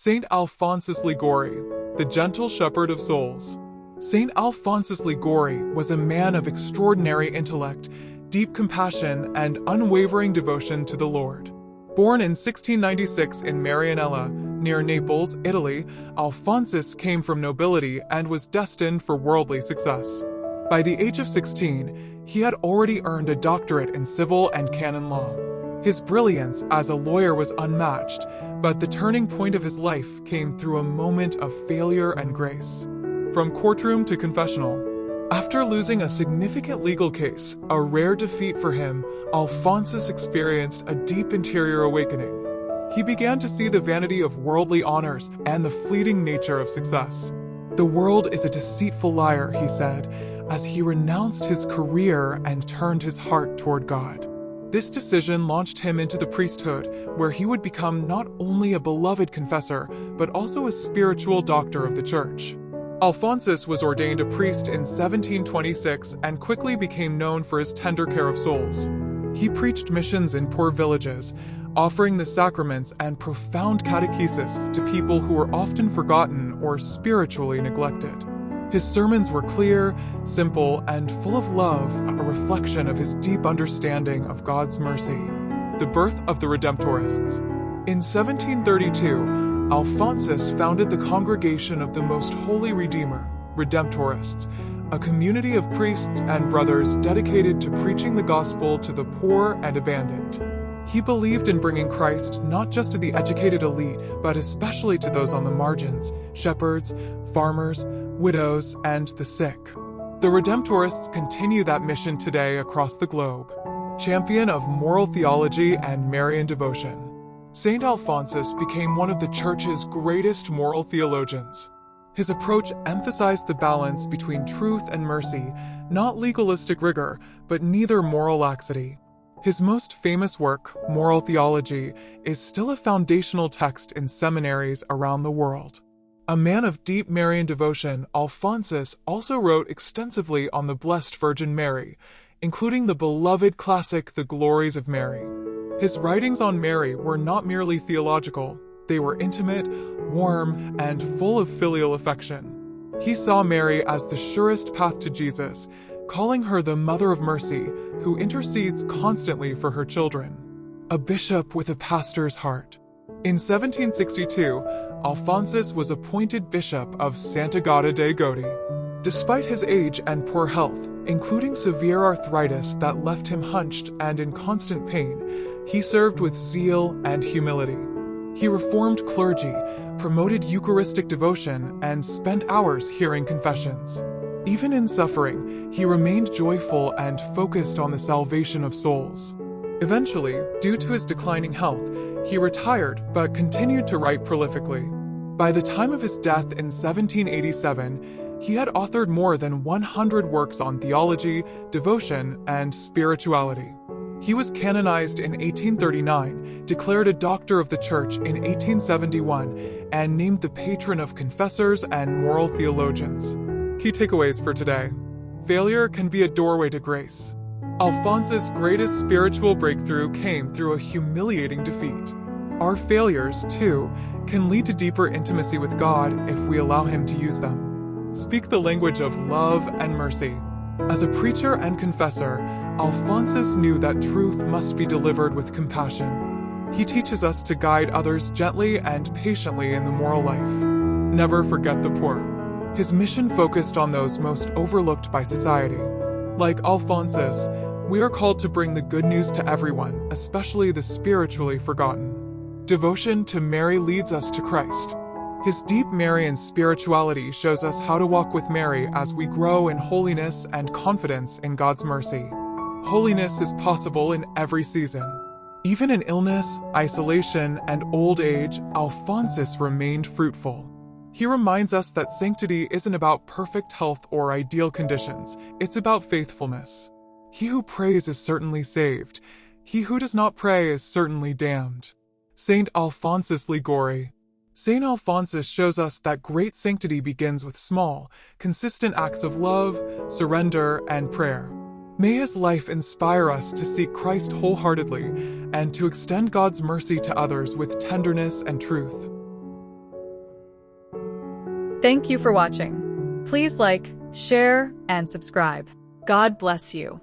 Saint Alphonsus Liguori, the gentle shepherd of souls. Saint Alphonsus Liguori was a man of extraordinary intellect, deep compassion, and unwavering devotion to the Lord. Born in 1696 in Marian, near Naples, Italy, Alphonsus came from nobility and was destined for worldly success. By the age of 16, he had already earned a doctorate in civil and canon law. His brilliance as a lawyer was unmatched, but the turning point of his life came through a moment of failure and grace. From courtroom to confessional. After losing a significant legal case, a rare defeat for him, Alphonsus experienced a deep interior awakening. He began to see the vanity of worldly honors and the fleeting nature of success. "The world is a deceitful liar," he said, as he renounced his career and turned his heart toward God. This decision launched him into the priesthood, where he would become not only a beloved confessor, but also a spiritual doctor of the church. Alphonsus was ordained a priest in 1726 and quickly became known for his tender care of souls. He preached missions in poor villages, offering the sacraments and profound catechesis to people who were often forgotten or spiritually neglected. His sermons were clear, simple, and full of love, a reflection of his deep understanding of God's mercy. The birth of the Redemptorists. In 1732, Alphonsus founded the Congregation of the Most Holy Redeemer, Redemptorists, a community of priests and brothers dedicated to preaching the gospel to the poor and abandoned. He believed in bringing Christ not just to the educated elite, but especially to those on the margins, shepherds, farmers, widows, and the sick. The Redemptorists continue that mission today across the globe. Champion of moral theology and Marian devotion, Saint Alphonsus became one of the Church's greatest moral theologians. His approach emphasized the balance between truth and mercy, not legalistic rigor, but neither moral laxity. His most famous work, Moral Theology, is still a foundational text in seminaries around the world. A man of deep Marian devotion, Alphonsus also wrote extensively on the Blessed Virgin Mary, including the beloved classic The Glories of Mary. His writings on Mary were not merely theological, they were intimate, warm, and full of filial affection. He saw Mary as the surest path to Jesus, calling her the Mother of Mercy, who intercedes constantly for her children. A bishop with a pastor's heart. In 1762, Alphonsus was appointed bishop of Santa Gata dei Goti. Despite his age and poor health, including severe arthritis that left him hunched and in constant pain, he served with zeal and humility. He reformed clergy, promoted Eucharistic devotion, and spent hours hearing confessions. Even in suffering, he remained joyful and focused on the salvation of souls. Eventually, due to his declining health, he retired but continued to write prolifically. By the time of his death in 1787, he had authored more than 100 works on theology, devotion, and spirituality. He was canonized in 1839, declared a doctor of the Church in 1871, and named the patron of confessors and moral theologians. Key takeaways for today. Failure can be a doorway to grace. Alphonsus' greatest spiritual breakthrough came through a humiliating defeat. Our failures, too, can lead to deeper intimacy with God if we allow Him to use them. Speak the language of love and mercy. As a preacher and confessor, Alphonsus knew that truth must be delivered with compassion. He teaches us to guide others gently and patiently in the moral life. Never forget the poor. His mission focused on those most overlooked by society. Like Alphonsus, we are called to bring the good news to everyone, especially the spiritually forgotten. Devotion to Mary leads us to Christ. His deep Marian spirituality shows us how to walk with Mary as we grow in holiness and confidence in God's mercy. Holiness is possible in every season. Even in illness, isolation, and old age, Alphonsus remained fruitful. He reminds us that sanctity isn't about perfect health or ideal conditions, it's about faithfulness. He who prays is certainly saved. He who does not pray is certainly damned. Saint Alphonsus Liguori. Saint Alphonsus shows us that great sanctity begins with small, consistent acts of love, surrender, and prayer. May his life inspire us to seek Christ wholeheartedly and to extend God's mercy to others with tenderness and truth. Thank you for watching. Please like, share, and subscribe. God bless you.